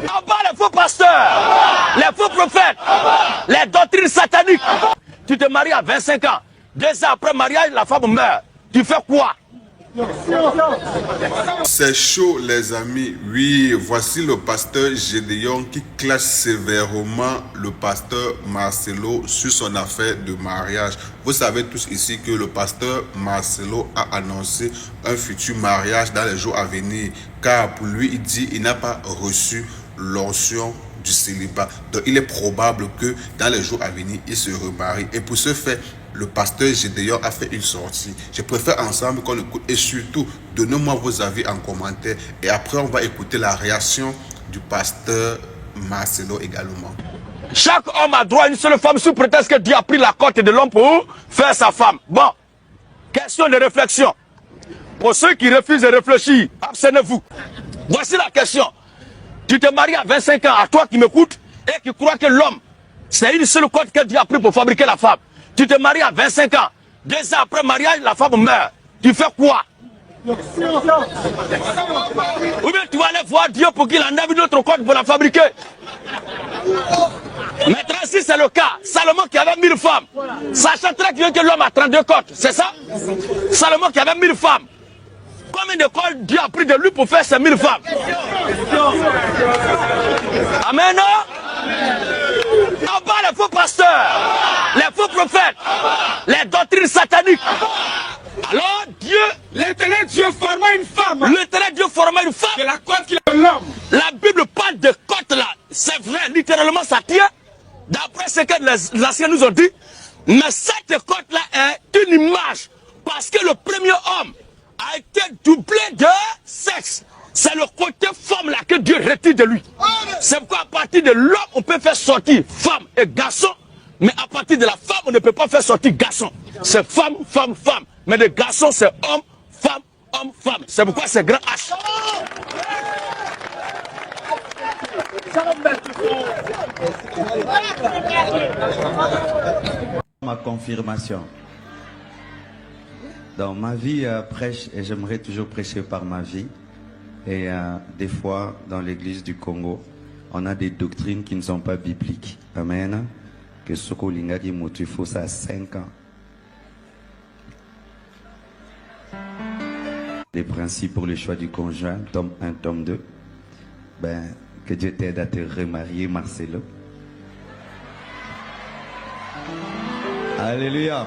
En bas les faux pasteurs, les faux prophètes, les doctrines sataniques. Tu te maries à 25 ans. 2 ans après mariage, la femme meurt. Tu fais quoi? C'est chaud les amis, oui, voici le pasteur Gédéon qui clash sévèrement le pasteur Marcelo sur son affaire de mariage. Vous savez tous ici que le pasteur Marcelo a annoncé un futur mariage dans les jours à venir, car pour lui il dit qu'il n'a pas reçu l'onction du célibat. Donc il est probable que dans les jours à venir il se remarie, et pour ce fait le pasteur Gédéon a fait une sortie. Je préfère ensemble qu'on écoute, et surtout donnez-moi vos avis en commentaire, et après on va écouter la réaction du pasteur Marcelo également. Chaque homme a droit à une seule femme sous prétexte que Dieu a pris la côte de l'homme pour faire sa femme. Bon, question de réflexion. Pour ceux qui refusent de réfléchir, abstenez-vous. Voici la question. Tu te maries à 25 ans, à toi qui m'écoutes et qui crois que l'homme, c'est une seule côte que Dieu a pris pour fabriquer la femme. Tu te maries à 25 ans. 2 ans après mariage, la femme meurt. Tu fais quoi? Ou bien tu vas aller voir Dieu pour qu'il en ait une autre côte pour la fabriquer. Maintenant, si c'est le cas, Salomon qui avait 1000 femmes, sachant très bien que l'homme a 32 côtes, c'est ça? Salomon qui avait 1000 femmes. Combien de côtes Dieu a pris de lui pour faire ces 1000 femmes? Amen. En bas les faux pasteurs, les faux prophètes, les doctrines sataniques. Alors Dieu, l'éternel Dieu forma une femme. L'éternel Dieu forma une femme. De la côte qu'il a de l'homme. La Bible parle de côte là. C'est vrai, littéralement ça tient. D'après ce que les anciens nous ont dit. Mais cette côte là est une image. Parce que le premier homme a été doublé de sexe. C'est le côté femme là que Dieu retire de lui. C'est pourquoi à partir de l'homme, on peut faire sortir femme et garçon. Mais à partir de la femme, on ne peut pas faire sortir garçon. C'est femme, femme, femme. Mais le garçon, c'est homme, femme, homme, femme. C'est pourquoi c'est grand H. Ma confirmation. Dans ma vie, prêche, et j'aimerais toujours prêcher par ma vie. Et des fois, dans l'église du Congo, on a des doctrines qui ne sont pas bibliques. Amen. Que Soko Lingadi Moutufo, ça a 5 ans. Les principes pour le choix du conjoint, tome 1, tome 2. Ben, que Dieu t'aide à te remarier, Marcelo. Alléluia.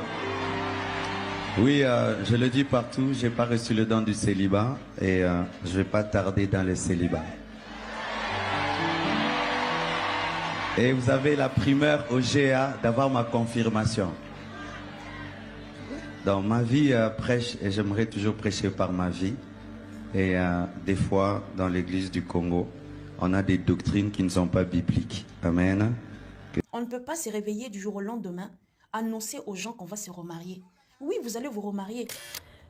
Oui, je le dis partout, j'ai pas reçu le don du célibat et je vais pas tarder dans le célibat. Et vous avez la primeur au GA d'avoir ma confirmation. Dans ma vie, prêche, et j'aimerais toujours prêcher par ma vie. Et des fois, dans l'église du Congo, on a des doctrines qui ne sont pas bibliques. Amen. On ne peut pas se réveiller du jour au lendemain, annoncer aux gens qu'on va se remarier. Oui, vous allez vous remarier.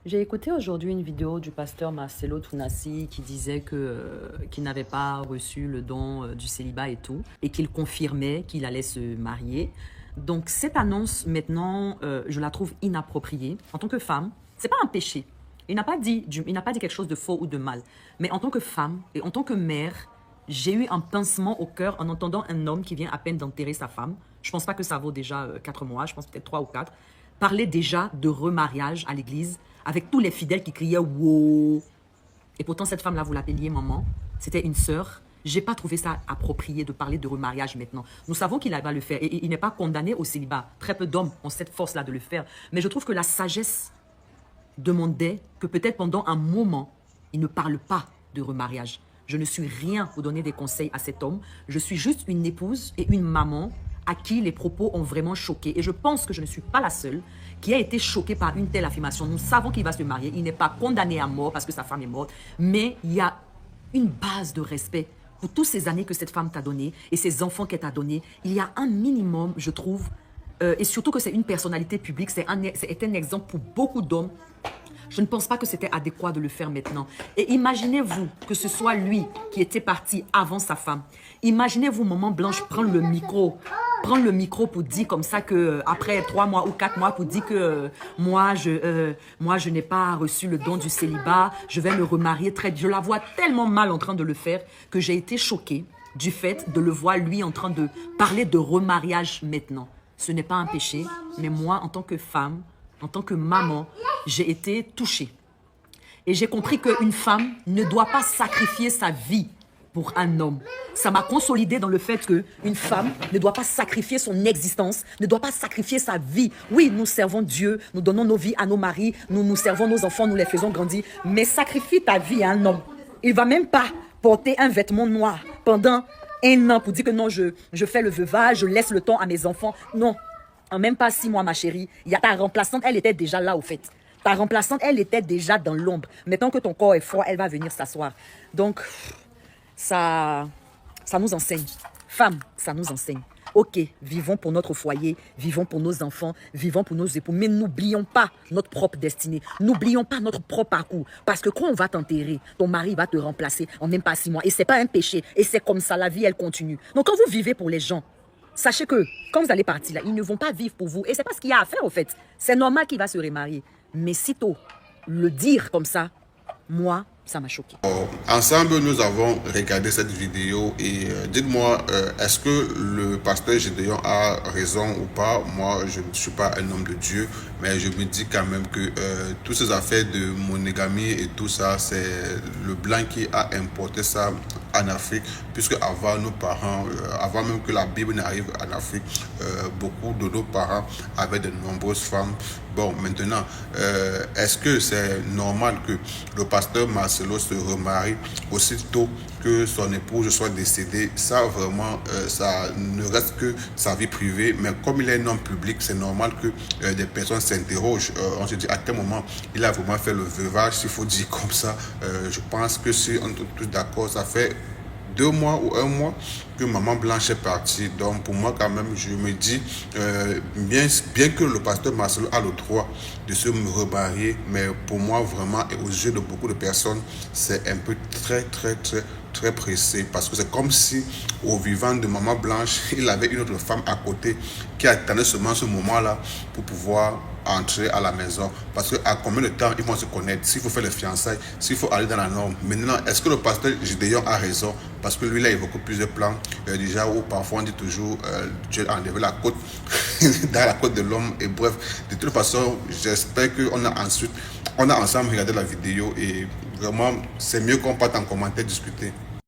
J'ai écouté aujourd'hui une vidéo du pasteur Marcelo Tunasi qui disait qu'il n'avait pas reçu le don du célibat et tout, et qu'il confirmait qu'il allait se marier. Donc cette annonce, maintenant, je la trouve inappropriée. En tant que femme, c'est pas un péché. Il n'a pas dit quelque chose de faux ou de mal. Mais en tant que femme et en tant que mère, j'ai eu un pincement au cœur en entendant un homme qui vient à peine d'enterrer sa femme. Je pense pas que ça vaut déjà 4 mois, je pense peut-être 3 ou 4. Parler déjà de remariage à l'église avec tous les fidèles qui criaient « wow ». Et pourtant, cette femme-là, vous l'appeliez maman. C'était une sœur. J'ai pas trouvé ça approprié de parler de remariage maintenant. Nous savons qu'il va le faire et il n'est pas condamné au célibat. Très peu d'hommes ont cette force-là de le faire. Mais je trouve que la sagesse demandait que peut-être pendant un moment, il ne parle pas de remariage. Je ne suis rien pour donner des conseils à cet homme. Je suis juste une épouse et une maman à qui les propos ont vraiment choqué. Et je pense que je ne suis pas la seule qui a été choquée par une telle affirmation. Nous savons qu'il va se marier. Il n'est pas condamné à mort parce que sa femme est morte. Mais il y a une base de respect pour toutes ces années que cette femme t'a donné et ces enfants qu'elle t'a donné. Il y a un minimum, je trouve, et surtout que c'est une personnalité publique. C'est un exemple pour beaucoup d'hommes. Je ne pense pas que c'était adéquat de le faire maintenant. Et imaginez-vous que ce soit lui qui était parti avant sa femme. Imaginez-vous Maman Blanche prendre le micro pour dire comme ça que après 3 mois ou 4 mois pour dire que moi je n'ai pas reçu le don du célibat, je vais me remarier très. Je la vois tellement mal en train de le faire que j'ai été choquée. du fait de le voir, lui, en train de parler de remariage maintenant. Ce n'est pas un péché, mais moi, en tant que femme, en tant que maman, j'ai été touchée. Et j'ai compris qu'une femme ne doit pas sacrifier sa vie pour un homme. Ça m'a consolidé dans le fait qu'une femme ne doit pas sacrifier son existence, ne doit pas sacrifier sa vie. Oui, nous servons Dieu, nous donnons nos vies à nos maris, nous servons nos enfants, nous les faisons grandir. Mais sacrifie ta vie à un homme. Il ne va même pas porter un vêtement noir pendant 1 an pour dire que non, je fais le veuvage, je laisse le temps à mes enfants. Non, en même pas 6 mois, ma chérie. Il y a ta remplaçante, elle était déjà là au fait. Ta remplaçante, elle était déjà dans l'ombre. Maintenant que ton corps est froid, elle va venir s'asseoir. Donc, ça nous enseigne. Femmes, ça nous enseigne. Ok, vivons pour notre foyer, vivons pour nos enfants, vivons pour nos époux. Mais n'oublions pas notre propre destinée. N'oublions pas notre propre parcours. Parce que quand on va t'enterrer, ton mari va te remplacer en même pas 6 mois. Et c'est pas un péché. Et c'est comme ça, la vie, elle continue. Donc, quand vous vivez pour les gens, sachez que quand vous allez partir là, ils ne vont pas vivre pour vous. Et c'est pas ce qu'il y a à faire au fait. C'est normal qu'il va se remarier. Mais sitôt, le dire comme ça, moi, ça m'a choqué. Ensemble, nous avons regardé cette vidéo et dites-moi, est-ce que le pasteur Gédéon a raison ou pas? Moi, je ne suis pas un homme de Dieu, mais je me dis quand même que toutes ces affaires de monogamie et tout ça, c'est le blanc qui a importé ça en Afrique, puisque avant nos parents, avant même que la Bible n'arrive en Afrique, beaucoup de nos parents avaient de nombreuses femmes. Bon, maintenant, est-ce que c'est normal que le pasteur Marcelo se remarie aussitôt que son épouse soit décédée? Ça, vraiment, ça ne reste que sa vie privée. Mais comme il est un homme public, c'est normal que des personnes s'interrogent. On se dit à quel moment il a vraiment fait le veuvage, s'il faut dire comme ça. Je pense que si on est tous d'accord, ça fait 2 mois ou 1 mois que maman Blanche est partie. Donc pour moi quand même, je me dis, bien que le pasteur Marcelo a le droit de se remarier, mais pour moi vraiment et aux yeux de beaucoup de personnes, c'est un peu très pressé, parce que c'est comme si au vivant de maman Blanche, il avait une autre femme à côté qui attendait seulement ce moment-là pour pouvoir entrer à la maison. Parce que à combien de temps ils vont se connaître, s'il faut faire les fiançailles, s'il faut aller dans la norme. Maintenant, est-ce que le pasteur Gédéon a raison? Parce que lui, il a évoqué plusieurs plans, déjà où parfois on dit toujours Dieu a enlevé la côte dans la côte de l'homme. Et bref, de toute façon, j'espère qu'on a ensemble regardé la vidéo et vraiment, c'est mieux qu'on parte en commentaire discuter.